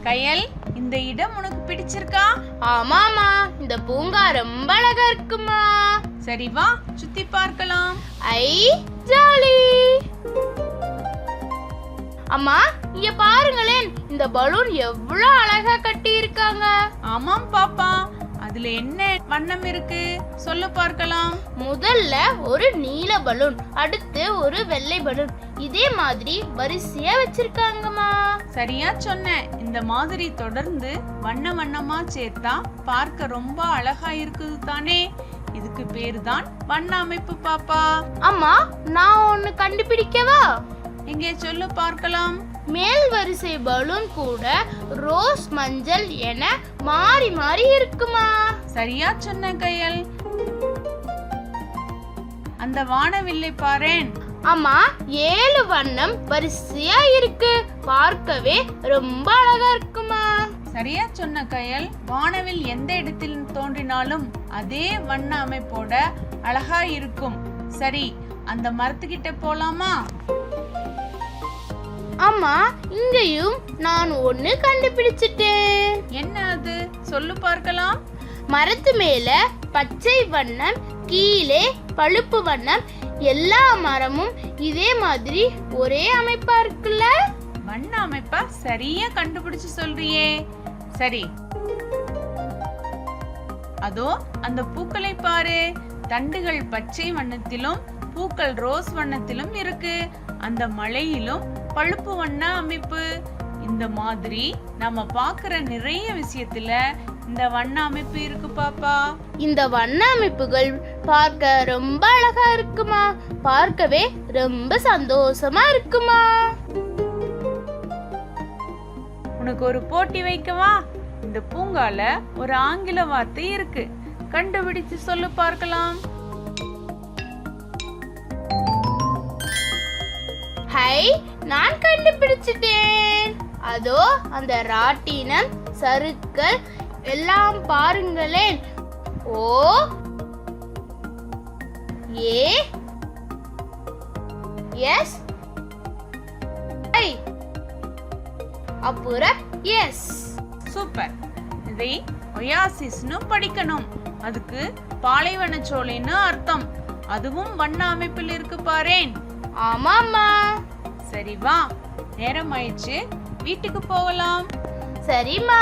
கயல், இந்த இடம் உனக்கு பிடிச்சிருக்கா? ஆமாமா, இந்த பூங்கா ரொம்ப அழகா இருக்குமா. சரி வா, சுத்தி பார்க்கலாம். ஐ ஜாலி. அம்மா, இங்க பாருங்களேன், இந்த பலூன் எவ்வளவு அழகா கட்டி இருக்காங்க. ஆமாம் பாப்பா, அதுல என்ன வண்ணம் இருக்கு சொல்ல பார்க்கலாம். முதல்ல ஒரு நீல பலூன், அடுத்து ஒரு வெள்ளை பலூன், இதே மாதிரி வரிசையா வச்சிருக்காங்கம்மா. சரியா சொன்ன. இந்த மாதிரி தொடர்ந்து வண்ண வண்ணமா சேர்த்தா பார்க்க ரொம்ப அழகா இருக்குது தானே. இதுக்கு பேரு தான் வண்ண அமைப்பு பாப்பா. அம்மா, நான் ஒன்னு கண்டுபிடிக்கவா? இங்கே சொல்லு பார்க்கலாம். மேல் வரிசை பலூன் கூட ரோஸ், மஞ்சள் என மாறி மாறி இருக்குமா. சரியா சொன்ன கயல். அந்த வானவில்லை பாரேன். அம்மா, 7 வண்ணம் வரிசையா இருக்கு, பார்க்கவே ரொம்ப அழகா இருக்குமா. சரியா சொன்ன கயல். வானவில் எந்த இடத்தில் தோன்றினாலும் அதே வண்ண அமைப்போட அழகா இருக்கும். சரி, அந்த மரத்துக்கிட்ட போலாமா? அம்மா, இங்கேயும் நான் ஒன்னு கண்டுபிடிச்சிட்டேன். என்ன அது சொல்லு பார்க்கலாம். மரத்து மேல பச்சை வண்ணம், கீழே பழுப்பு வண்ணம், எல்லா மரமும் இதே மாதிரி ஒரே அமைப்பா இருக்குல்ல. வண்ண அமைப்பா சரியா கண்டுபிடிச்சு சொல்றியே. சரி, அதோ அந்த பூக்களை பாரு. தண்டுகள் பச்சை வண்ணத்திலும் பூக்கள் ரோஸ் வண்ணத்திலும் இருக்கு. அந்த மலையிலும் பழுப்பு வண்ண அமைப்பு. இந்த மாதிரி நம்ம பாக்குற நிறைய விஷயத்துல இந்த வண்ண அமைப்பு இருக்கு பாப்பா. இந்த வண்ண அமைப்புகள் பார்க்க ரொம்ப அழகா இருக்குமா, பார்க்கவே ரொம்ப சந்தோஷமா இருக்குமா. உனக்கு ஒரு போட்டி வைக்கவா? இந்த பூங்கால ஒரு ஆங்கில வார்த்தை இருக்கு, கண்டுபிடிச்சு சொல்லு பார்க்கலாம். ஹை, நான் கண்டுபிடிச்சிட்டேன். அதோ அந்த ராட்டினம், சறுக்கல் எல்லாம் பாருங்களேன். ஓ, ஏ, எஸ், ஐ, அப்புறம் எஸ். சூப்பர். இதை ஒயாசிஸ்னு படிக்கணும். அதுக்கு பாலைவனச்சோலைன்னு அர்த்தம். அதுவும் வண்ண அமைப்பில் இருக்கு பாரேன். ஆமாம்மா. சரி வா, நேரம் ஆயிடுச்சு, வீட்டுக்கு போகலாம். சரிம்மா.